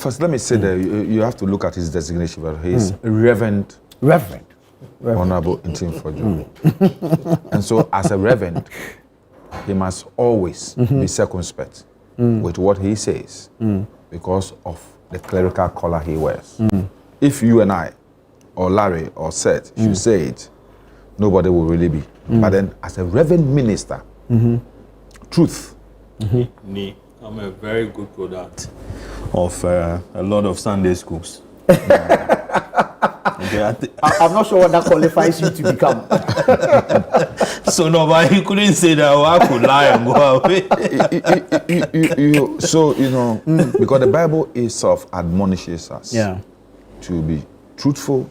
first, let me say that you have to look at his designation. But he's Reverend. Honorable Ntim Fordjour. And so, as a Reverend, he must always be circumspect with what he says because of the clerical collar he wears. If you and I, or Larry, or Seth should say it, nobody will really be. But then, as a Reverend minister, truth. I'm a very good product of a lot of Sunday schools. Okay, I'm not sure what that qualifies you to become. So no, but he couldn't say that I could lie and go away. Because the Bible itself admonishes us to be truthful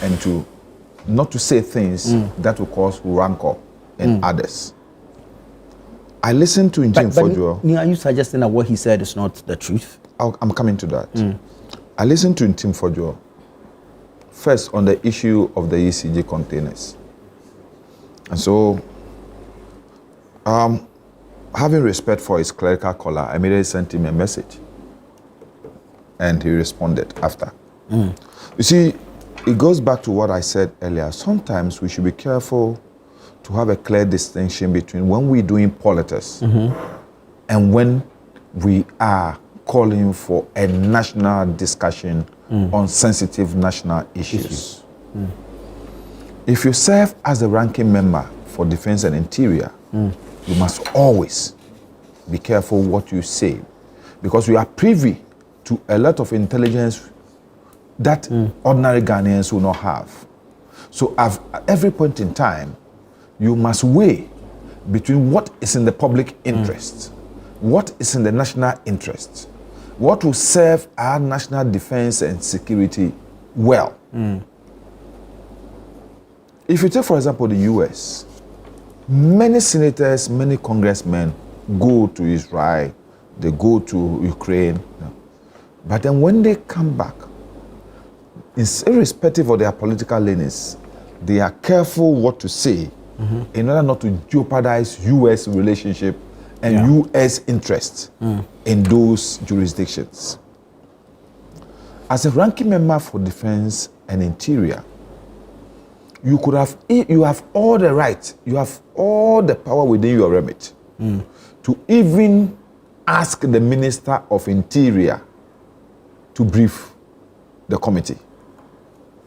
and to not to say things that will cause rancor in others. I listened to Ntim Fordjour. Are you suggesting that what he said is not the truth? I'm coming to that. I listened to Ntim Fordjour first on the issue of the ECG containers. And so, having respect for his clerical collar, I immediately sent him a message. And he responded after. You see, it goes back to what I said earlier. Sometimes we should be careful to have a clear distinction between when we're doing politics and when we are calling for a national discussion on sensitive national issues. If you serve as the ranking member for Defense and Interior, you must always be careful what you say, because you are privy to a lot of intelligence that ordinary Ghanaians will not have. So at every point in time, you must weigh between what is in the public interest, what is in the national interest, what will serve our national defense and security well. If you take, for example, the US, many senators, many congressmen go to Israel, they go to Ukraine, but then when they come back, irrespective of their political leanings, they are careful what to say in order not to jeopardize U.S. relationship and U.S. interests in those jurisdictions. As a ranking member for Defense and Interior, you have all the right, you have all the power within your remit to even ask the Minister of Interior to brief the committee.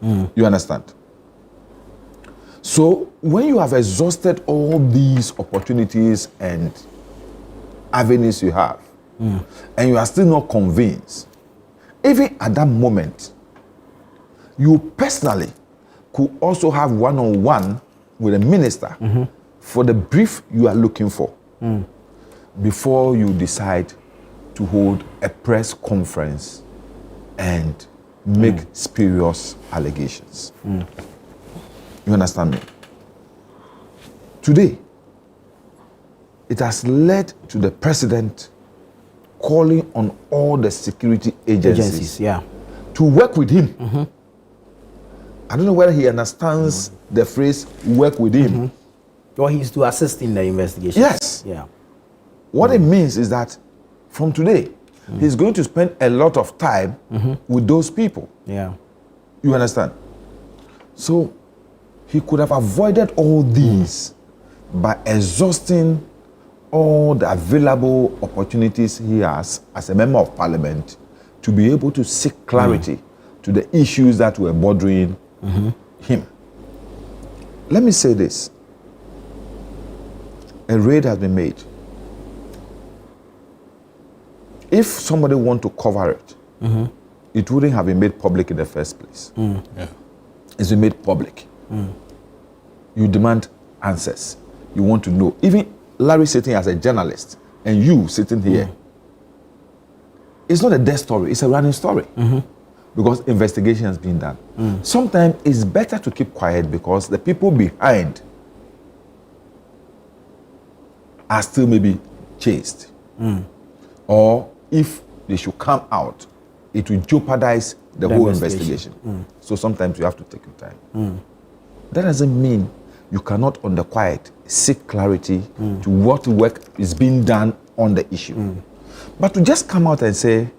You understand? So when you have exhausted all these opportunities and avenues you have, and you are still not convinced, even at that moment, you personally could also have one-on-one with a minister for the brief you are looking for before you decide to hold a press conference and make spurious allegations. You understand me? Today, it has led to the president calling on all the security agencies to work with him. I don't know whether he understands the phrase work with him. Or he's to assist in the investigation. Yes. What it means is that from today, he's going to spend a lot of time with those people. You understand? So he could have avoided all these by exhausting all the available opportunities he has as a member of parliament to be able to seek clarity to the issues that were bothering him. Let me say this. A raid has been made. If somebody want to cover it, it wouldn't have been made public in the first place. It's been made public. You demand answers. You want to know. Even Larry sitting as a journalist and you sitting here, it's not a death story, it's a running story. Because investigation has been done. Sometimes it's better to keep quiet because the people behind are still maybe chased. Or if they should come out, it will jeopardize the whole investigation. So sometimes you have to take your time. That doesn't mean you cannot, on the quiet, seek clarity to what work is being done on the issue. But to just come out and say,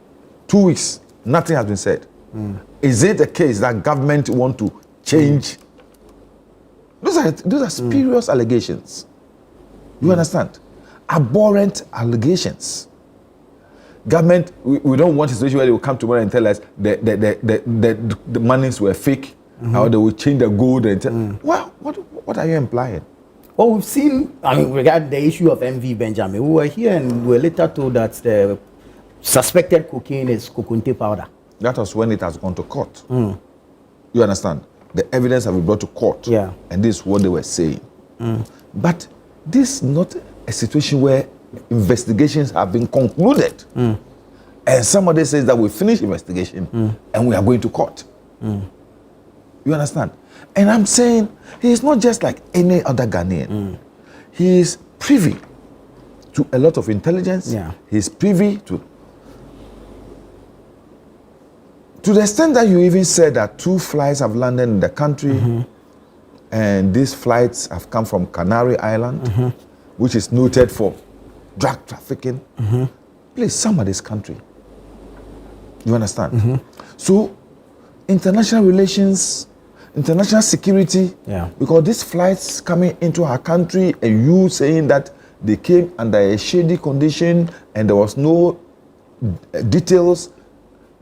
2 weeks, nothing has been said. Is it a case that government want to change? Those are spurious allegations. You understand? Abhorrent allegations. Government, we don't want a situation where they will come tomorrow and tell us the monies were fake, or they will change the gold. And well, what are you implying? Well, we've seen, regarding the issue of MV Benjamin, we were here and we were later told that the suspected cocaine is coconte powder. That was when it has gone to court. You understand? The evidence have been brought to court. Yeah. And this is what they were saying. But this is not a situation where investigations have been concluded. And somebody says that we finished investigation and we are going to court. You understand? And I'm saying he is not just like any other Ghanaian. He is privy to a lot of intelligence. Yeah. He is privy to the extent that you even said that 2 flights have landed in the country, and these flights have come from Canary Island, which is noted for drug trafficking. Please, somebody's country. You understand? So, international relations, international security, because these flights coming into our country and you saying that they came under a shady condition and there was no details,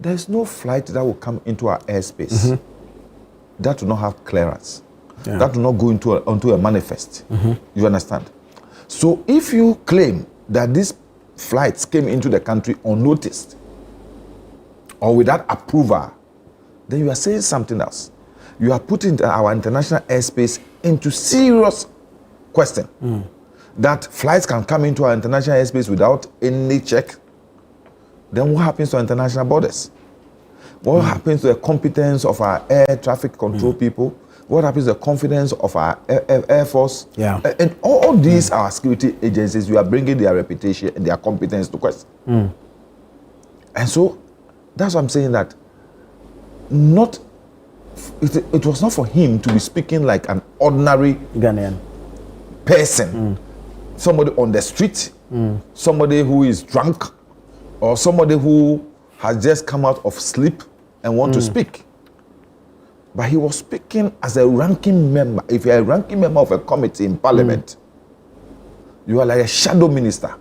there's no flight that will come into our airspace that will not have clearance, that will not go onto a manifest. You understand? So if you claim that these flights came into the country unnoticed or without approval, then you are saying something else. You are putting our international airspace into serious question. That flights can come into our international airspace without any check. Then what happens to international borders? What happens to the competence of our air traffic control people? What happens to the confidence of our Air Force? And all these our security agencies, you are bringing their reputation and their competence to question. And so that's what I'm saying, that it was not for him to be speaking like an ordinary Ghanaian person, somebody on the street, somebody who is drunk, or somebody who has just come out of sleep and want to speak. But he was speaking as a ranking member. If you're a ranking member of a committee in parliament, you are like a shadow minister.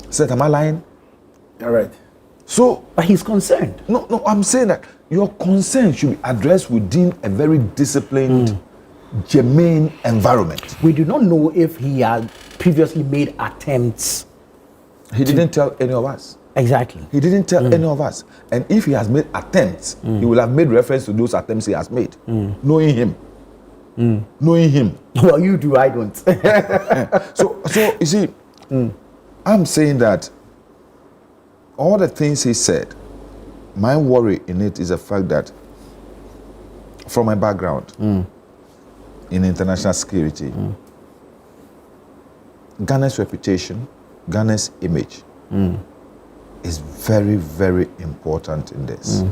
Said, am I lying? All right. So, but he's concerned. No, I'm saying that your concern should be addressed within a very disciplined, germane environment. We do not know if he had previously made attempts. He didn't tell any of us. Exactly. He didn't tell any of us. And if he has made attempts, he will have made reference to those attempts he has made, knowing him. Knowing him. Well, you do, I don't. So you see, I'm saying that all the things he said, my worry in it is the fact that from my background in international security, Ghana's reputation, Ghana's image is very, very important in this.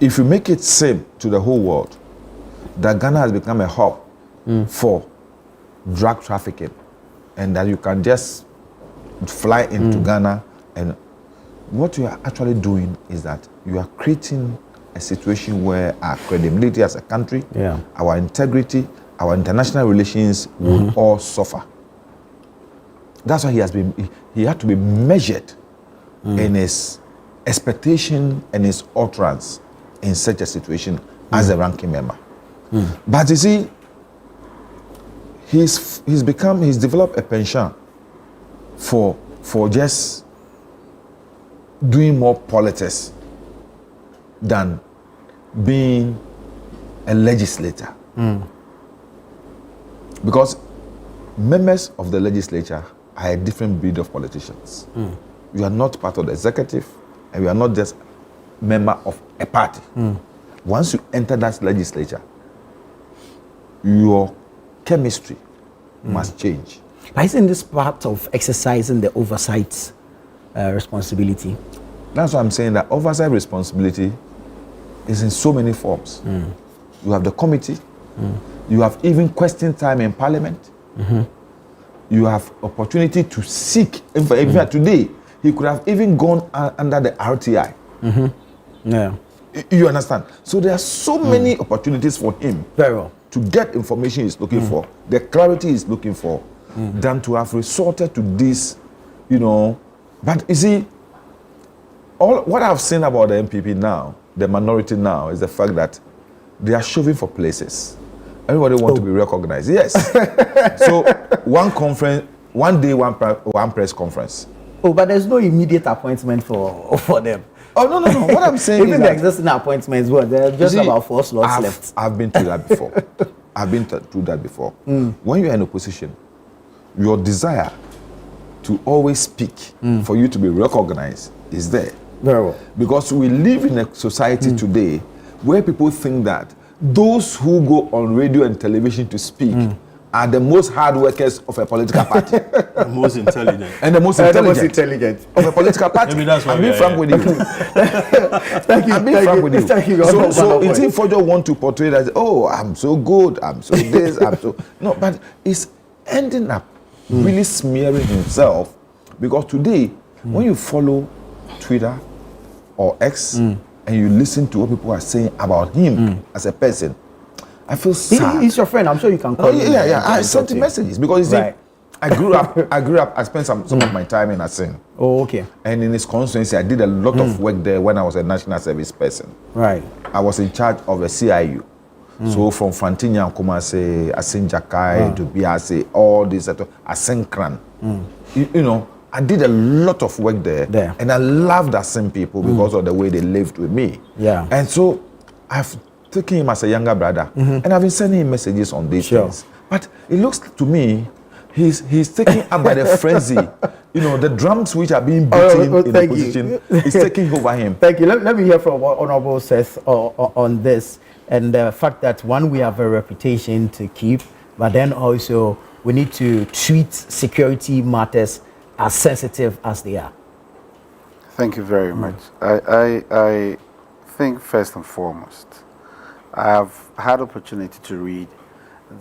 If you make it seem to the whole world that Ghana has become a hub for drug trafficking and that you can just fly into Ghana, and what you are actually doing is that you are creating a situation where our credibility as a country, our integrity, our international relations will all suffer. That's why he had to be measured in his expectation and his utterance in such a situation as a ranking member. But you see, he's developed a penchant for just doing more politics than being a legislator. Because members of the legislature are a different breed of politicians. You are not part of the executive, and you are not just member of a party. Once you enter that legislature, your chemistry must change. But isn't this part of exercising the oversight responsibility? That's why I'm saying that oversight responsibility is in so many forms. You have the committee, you have even question time in parliament, you have opportunity to seek. In fact, today, he could have even gone under the RTI. Yeah. You understand? So there are so many opportunities for him Very well. to get information he's looking for, the clarity he's looking for, than to have resorted to this, you know. But you see, all what I've seen about the MPP now, the minority now, is the fact that they are shoving for places. Everybody wants to be recognized. Yes. So one conference, one day, one press conference. Oh, but there's no immediate appointment for them. Oh, no. What I'm saying Even is the that existing appointments, well, there are just about 4 slots left. I've been through that before. I've been through that before. When you're in opposition, your desire to always speak for you to be recognized is there. Very well. Because we live in a society today where people think that those who go on radio and television to speak are the most hard workers of a political party. The most intelligent. And the most intelligent of a political party. Maybe that's why I'm being frank with you. Thank you. I'm being frank with you. Thank you. So Ntim Fordjour want to portray that, oh, I'm so good, I'm so this, I'm so... No, but it's ending up really smearing himself, because today, when you follow Twitter or X and you listen to what people are saying about him as a person, I feel sad. He's your friend. I'm sure you can call him. Yeah. I sent him messages because you see, Right. I grew up, I spent some of my time in Asin. Oh, okay. And in his constituency, I did a lot of work there when I was a national service person. Right. I was in charge of a CIU. So from Fantinya, Kumase, Asin Jakai, to Biase, all this, Asin Kran. You know, I did a lot of work there. And I loved Asin people because of the way they lived with me. Yeah. And so I've taken him as a younger brother. And I've been sending him messages on these things. But it looks to me, he's taken up by the frenzy. You know, the drums which are being beaten in the position is taking over him. Thank you. Let me hear from what Honorable says on this, and the fact that, one, we have a reputation to keep, but then also we need to treat security matters as sensitive as they are. Thank you very much. I think first and foremost, I have had opportunity to read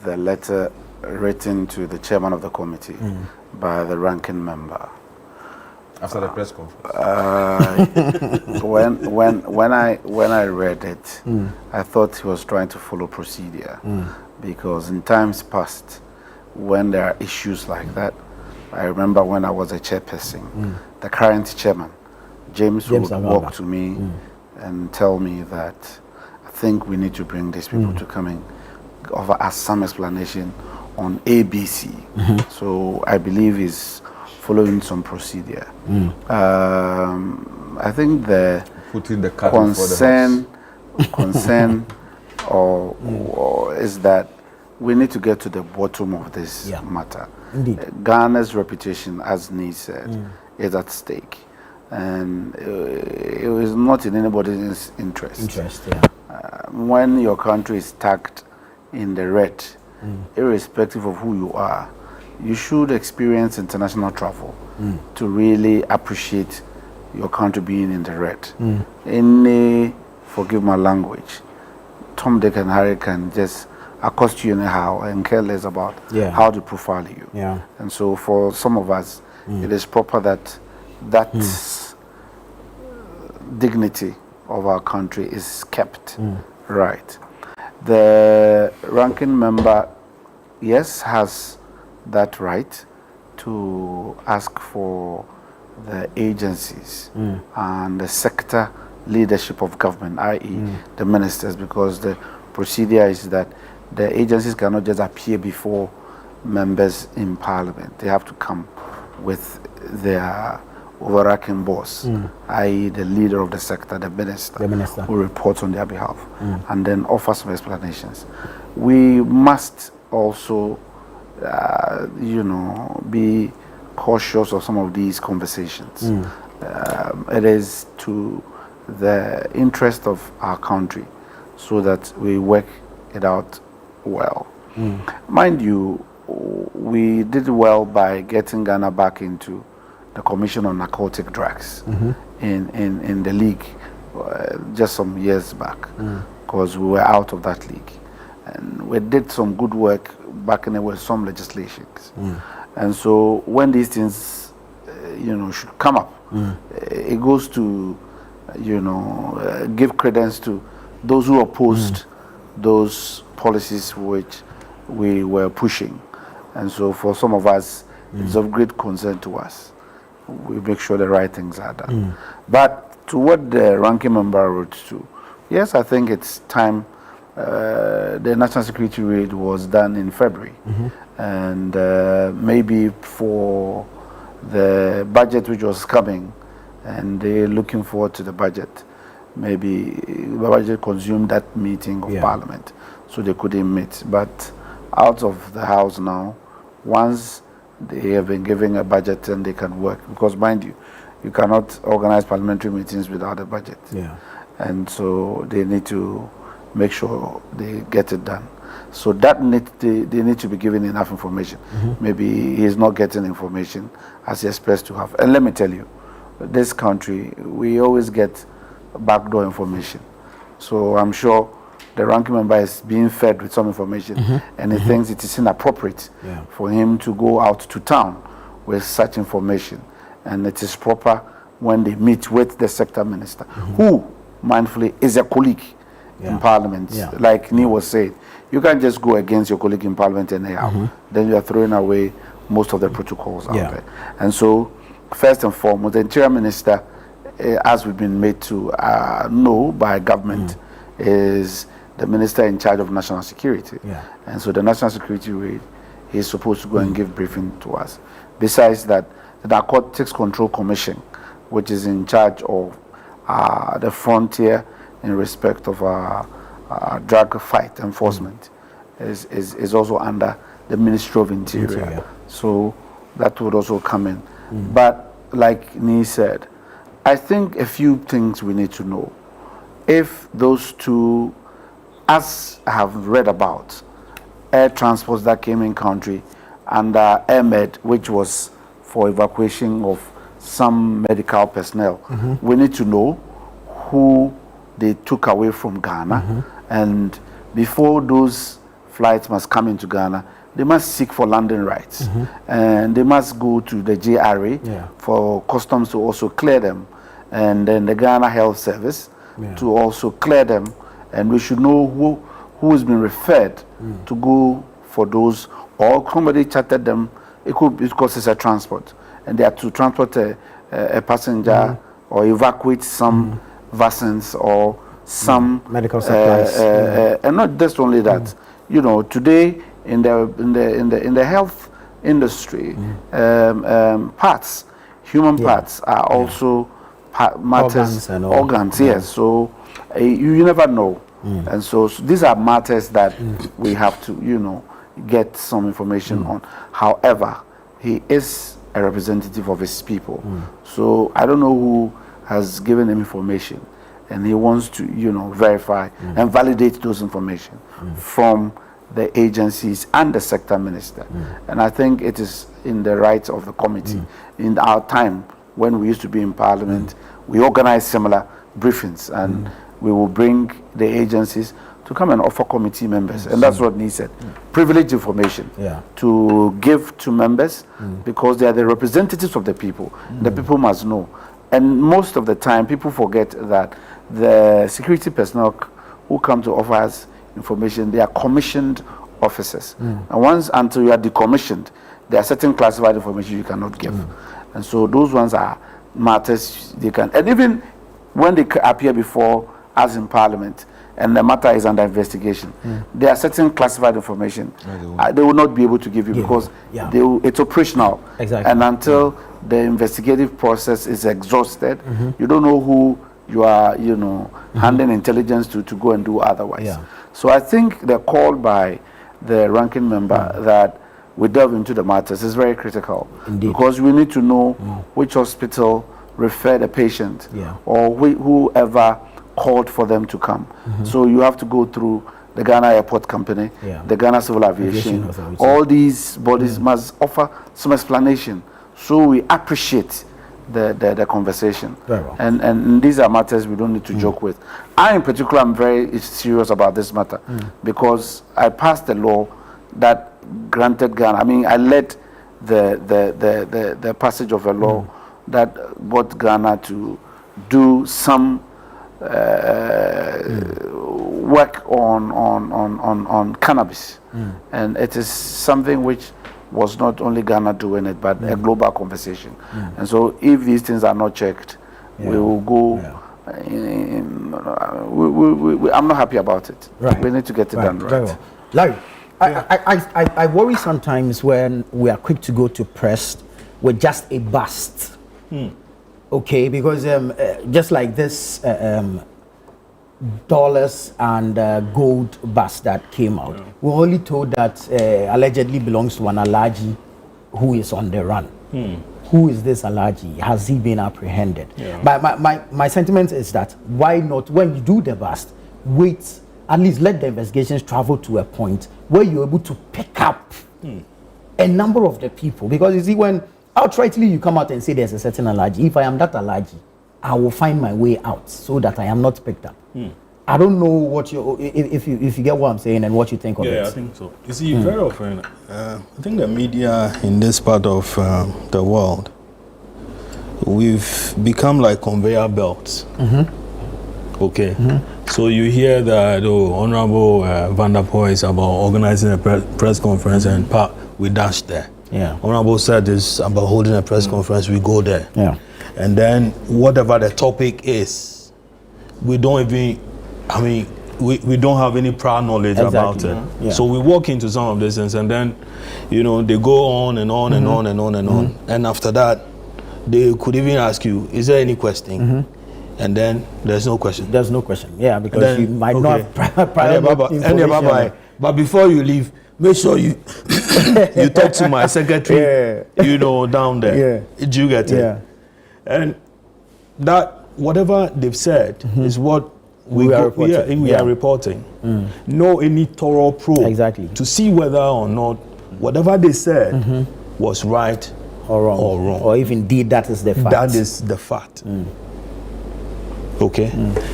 the letter written to the chairman of the committee by the ranking member. After the press conference. When I read it, I thought he was trying to follow procedure, because in times past, when there are issues like that, I remember when I was a chairperson, the current chairman, James would walk to me and tell me that I think we need to bring these people to come in, offer us some explanation on ABC. So I believe he's following some procedure. I think the Putting the concern or is that we need to get to the bottom of this matter. Indeed. Ghana's reputation, as Nee said, is at stake, and it is not in anybody's interest. When your country is tagged in the red, irrespective of who you are, you should experience international travel to really appreciate your country being in the red. Any, forgive my language, Tom, Dick and Harry can just accost you anyhow and care less about how to profile you. And so for some of us, it is proper that dignity of our country is kept right. The ranking member, yes, has that right to ask for the agencies and the sector leadership of government, i.e. the ministers, because the procedure is that the agencies cannot just appear before members in parliament. They have to come with their overarching boss, i.e. the leader of the sector, the minister, who reports on their behalf, and then offer some explanations. We must also, be cautious of some of these conversations. It is to the interest of our country so that we work it out well. Mind you, we did well by getting Ghana back into the Commission on Narcotic Drugs in the league just some years back, because we were out of that league. And we did some good work back in there with some legislations. And so when these things, should come up. It goes to, give credence to those who opposed those policies which we were pushing. And so for some of us, it's of great concern to us. We make sure the right things are done. But to what the ranking member wrote to, yes, I think it's time. The national security raid was done in February. And maybe for the budget which was coming, and they're looking forward to the budget, maybe the budget consumed that meeting of Parliament, so they couldn't meet. But out of the House now, once they have been given a budget and they can work, because mind you, you cannot organize parliamentary meetings without a budget. And so they need to make sure they get it done. So that they need to be given enough information. Maybe he's not getting information as he expects to have. And let me tell you, this country, we always get backdoor information. So I'm sure the ranking member is being fed with some information, and he thinks it is inappropriate for him to go out to town with such information. And it is proper when they meet with the sector minister, who, mindfully, is a colleague in Parliament. Like Ni was saying, you can't just go against your colleague in Parliament anyhow. Then you are throwing away most of the protocols out there. And so, first and foremost, the Interior Minister, as we've been made to know by government, is the Minister in charge of national security. And so the national security raid, he's supposed to go and give briefing to us. Besides that, the Narcotics Control Commission, which is in charge of the frontier in respect of drug fight enforcement, is also under the Ministry of Interior. So that would also come in. But like Ni said, I think a few things we need to know. If those two, as I have read about, air transports that came in country under AirMed, which was for evacuation of some medical personnel, we need to know who they took away from Ghana. And before those flights must come into Ghana, they must seek for landing rights. And they must go to the JRA for customs to also clear them. And then the Ghana Health Service to also clear them. And we should know who has been referred to go for those, or somebody chartered them. It could be because it's a transport, and they have to transport a passenger or evacuate some vaccines or some medical supplies, and not just only that. Today in the health industry, parts, human parts are also matters, organs. Yes, so you never know, and so these are matters that we have to get some information on. However, he is a representative of his people, so I don't know who has given him information, and he wants to verify and validate those information from the agencies and the sector minister. And I think it is in the rights of the committee. In our time when we used to be in Parliament, we organized similar briefings, and we will bring the agencies to come and offer committee members, and that's what Ni said, privileged information to give to members, because they are the representatives of the people. The people must know. And most of the time, people forget that the security personnel who come to offer us information, they are commissioned officers. And until you are decommissioned, there are certain classified information you cannot give. And so those ones are matters they can, and even when they appear before us in Parliament, and the matter is under investigation, there are certain classified information they will not be able to give you, because it's operational. And until the investigative process is exhausted, you don't know who you are, handing intelligence to go and do otherwise. So I think the call by the ranking member that we delve into the matters is very critical, because we need to know which hospital referred a patient, or whoever called for them to come. So you have to go through the Ghana Airport Company, the Ghana Civil Aviation. All these bodies must offer some explanation, so we appreciate the conversation. And these are matters we don't need to joke with. I in particular am very serious about this matter, because I passed a law that granted Ghana, I led the passage of a law that brought Ghana to do some work on cannabis, and it is something which was not only Ghana doing it, but a global conversation. And so, if these things are not checked, we will go. I'm not happy about it. Right. We need to get it done right. Very well. Larry, I worry sometimes when we are quick to go to press with just a bust. Okay, because just like this dollars and gold bust that came out, we're only told that allegedly belongs to an Alhaji who is on the run. Who is this Alhaji? Has he been apprehended? But my sentiment is that why not, when you do the bust, wait, at least let the investigations travel to a point where you're able to pick up a number of the people. Because you see, when outrightly you come out and say there's a certain Alhaji, if I am that Alhaji, I will find my way out so that I am not picked up. I don't know what you, if you get what I'm saying and what you think of it. Yeah, I think so. You see, very often, I think the media in this part of the world, we've become like conveyor belts. Okay, so you hear that Honorable Vanderpuye is about organizing a press conference, and we dash there. Honorable said is about holding a press conference, we go there. And then whatever the topic is, we don't even, we don't have any prior knowledge about it. So we walk into some of these things, and then, they go on and on and on and on and on. And after that, they could even ask you, is there any question? And then there's no question. There's no question. Yeah, because then, you might not have prior information. But before you leave, make sure you you talk to my secretary, down there. Do you get it? And that whatever they've said is what we are reporting. No any thorough probe to see whether or not whatever they said was right or wrong. Or if indeed that is the fact. That is the fact. Okay.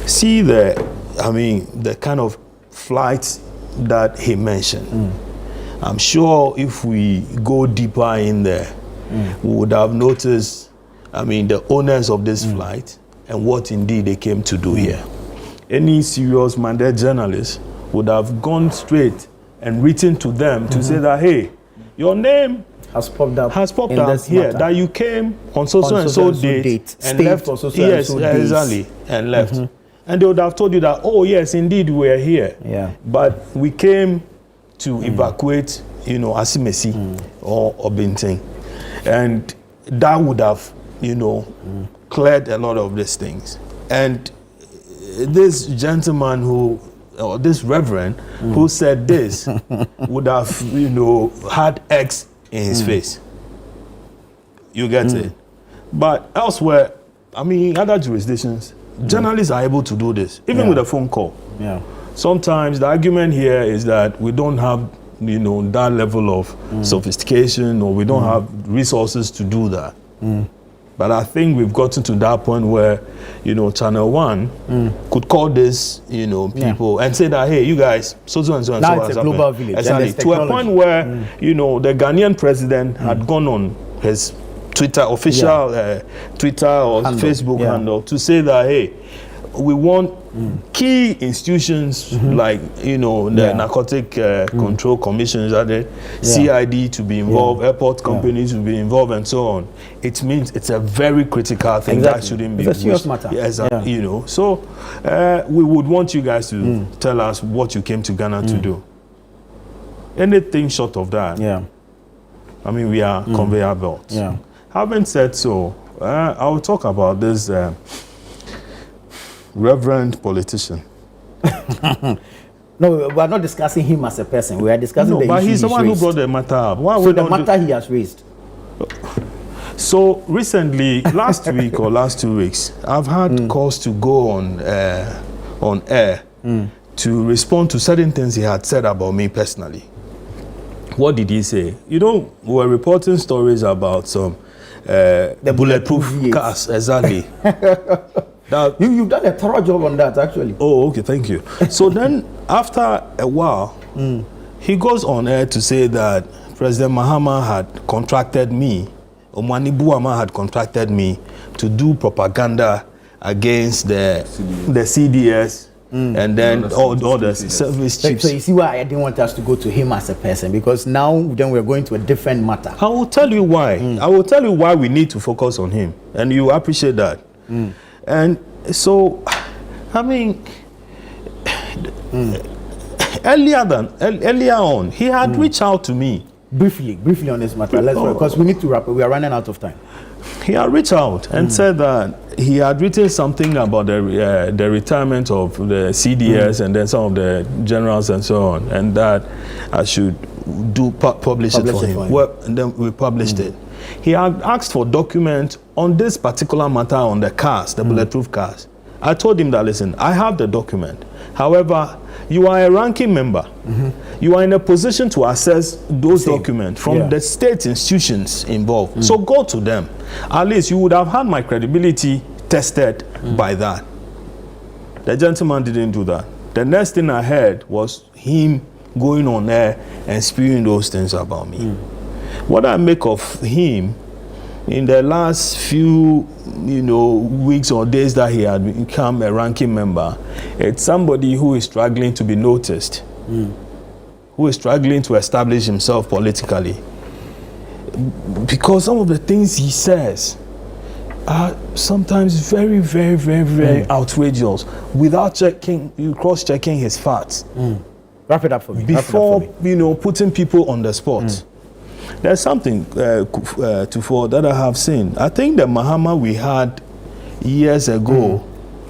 See the kind of flights that he mentioned. I'm sure if we go deeper in there, we would have noticed, the owners of this flight and what indeed they came to do here. Any serious-minded journalist would have gone straight and written to them to say that, hey, your name has popped up here, matter. That you came on so and so date and left for so and so days. Exactly, and left. And they would have told you that, oh yes, indeed we are here. But we came to evacuate, Asimesi or Binting. And that would have, cleared a lot of these things. And this gentleman or this Reverend who said this would have, had X in his face. You get it? But elsewhere, other jurisdictions, journalists are able to do this, even with a phone call. Sometimes the argument here is that we don't have, that level of sophistication, or we don't have resources to do that. But I think we've gotten to that point where, ChannelOne could call this, people and say that, hey, you guys, so and so and now so. Now it's a global village. Exactly. To a point where, the Ghanaian president had gone on his Twitter, official Twitter or Facebook handle to say that, hey, we want key institutions like, the Narcotic Control Commission, CID to be involved, airport companies to be involved, and so on. It means it's a very critical thing that shouldn't be. It's a serious matter. So we would want you guys to tell us what you came to Ghana to do. Anything short of that, we are conveyor belts. Having said so, I'll talk about this Reverend politician. No, we are not discussing him as a person. We are discussing the issue. But he's the one who brought the matter up. So the matter he has raised. So recently, last week or last 2 weeks, I've had calls to go on air to respond to certain things he had said about me personally. What did he say? We were reporting stories about some the bulletproof cars. Exactly. You've done a thorough job on that, actually. Oh, okay, thank you. So then, after a while, he goes on air to say that President Mahama had contracted me Omwani Buama had contracted me to do propaganda against the CDS and then all the service chiefs. So you see why I didn't want us to go to him as a person, because now then we're going to a different matter. I will tell you why. I will tell you why we need to focus on him, and you appreciate that. And so, I mean, earlier on, he had reached out to me. Briefly on this matter, because we need to wrap up. We are running out of time. He had reached out and said that he had written something about the retirement of the CDS and then some of the generals and so on, and that I should publish it for him. Well, and then we published it. He had asked for documents on this particular matter on the cars, the bulletproof cars. I told him that, listen, I have the document. However, you are a ranking member. You are in a position to access those documents from the state institutions involved. So go to them. At least you would have had my credibility tested by that. The gentleman didn't do that. The next thing I heard was him going on there and spewing those things about me. What I make of him in the last few, weeks or days that he had become a ranking member, it's somebody who is struggling to be noticed, who is struggling to establish himself politically. Because some of the things he says are sometimes very, very, very, very outrageous without cross-checking his facts. Wrap it up for me. Before, putting people on the spot. There's something that I have seen. I think the Mahama we had years ago,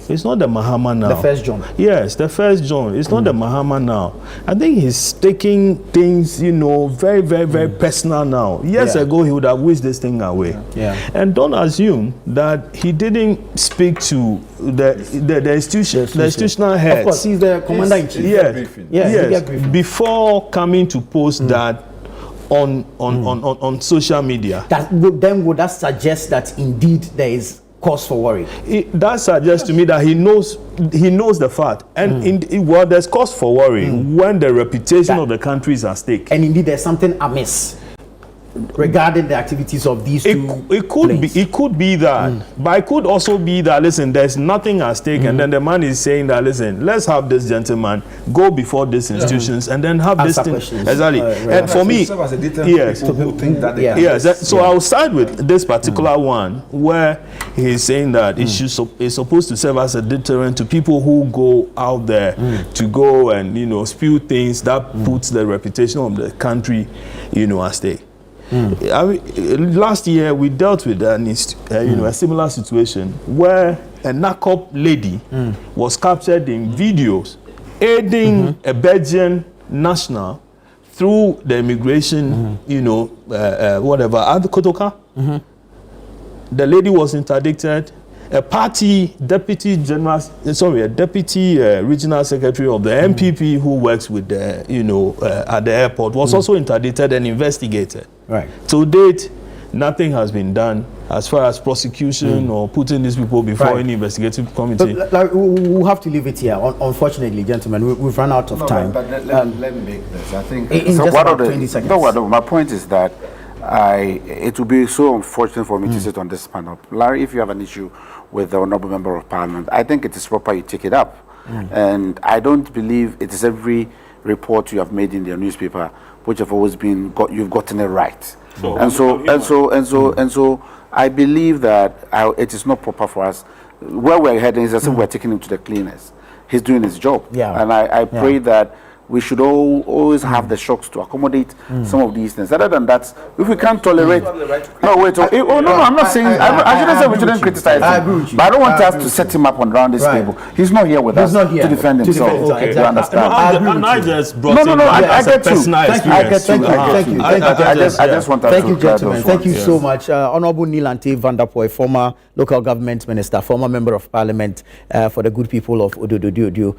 it's not the Mahama now. The first John. Yes, the first John. It's not the Mahama now. I think he's taking things, very, very, very personal now. Years ago, he would have wished this thing away. And don't assume that he didn't speak to the institutional heads. Of course, he's the commander-in-chief. Yes. Before coming to post that on social media. Then would that suggest that indeed there is cause for worry? That suggests to me that he knows the fact, and there's cause for worry when the reputation of the country is at stake. And indeed there's something amiss regarding the activities of these two. It could be that, but it could also be that, listen, there's nothing at stake, and then the man is saying that, listen, let's have this gentleman go before these institutions and then have this thing. Exactly. And for me, so I'll start with this particular one where he's saying that it's supposed to serve as a deterrent to people who go out there to go and spew things that puts the reputation of the country at stake. Last year we dealt with a similar situation where a NACOP lady was captured in videos aiding a Belgian national through the immigration, whatever, at the Kotoka. The lady was interdicted. A deputy regional secretary of the MPP who works with the, at the airport was also interdicted and investigated. Right. To date, nothing has been done as far as prosecution or putting these people before any investigative committee. We'll have to leave it here. Unfortunately, gentlemen, we've run out of time. But let me make this. I think in just about 20 seconds. My point is that it would be so unfortunate for me to sit on this panel. Larry, if you have an issue with the Honourable Member of Parliament, I think it is proper you take it up. And I don't believe it is every report you have made in the newspaper which have always been you've gotten it right. So I believe that it is not proper for us. Where we're heading is as if we're taking him to the cleaners. He's doing his job. And I pray that we should always have the shocks to accommodate some of these things. Other than that, if we can't tolerate... I'm not saying... I shouldn't say we shouldn't criticize him. But I don't want us to set him up around this table. He's not here with us to defend himself. You understand? I just brought him I get you. Thank you. I just want to... Thank you, gentlemen. Thank you so much. Honourable Lante Vanderpuye, former local government minister, former member of parliament for the good people of Odododio.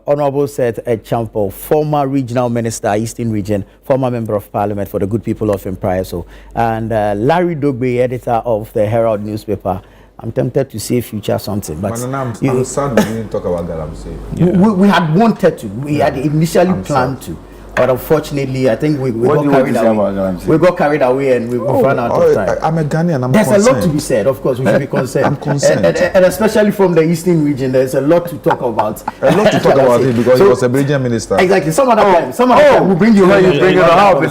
Honourable Seth Champo, former regional minister, Eastern Region, former member of parliament for the good people of Impriaso, and Larry Dogbe, editor of the Herald newspaper. I'm tempted to say future something, but I'm sad we didn't talk about that. I'm saying we had wanted to. We had initially planned to, But unfortunately, I think we What do got you want carried to say about away. Galamsey? We got carried away and we ran out of time. I'm a Ghanaian. I'm There's concerned. a lot to be said, of course. We should be concerned. I'm concerned. And especially from the eastern region, there's a lot to talk about. A lot to talk about it because he was a regional minister. Exactly. Some other time we'll bring you. You bring it on.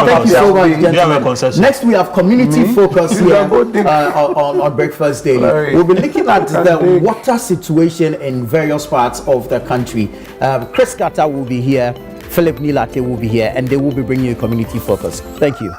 Thank you so much, you have a gentlemen. concession. Next, we have community focus here on Breakfast Daily. We'll be looking at the water situation in various parts of the country. Chris Carter will be here. Philip Nilate will be here, and they will be bringing you community focus. Thank you.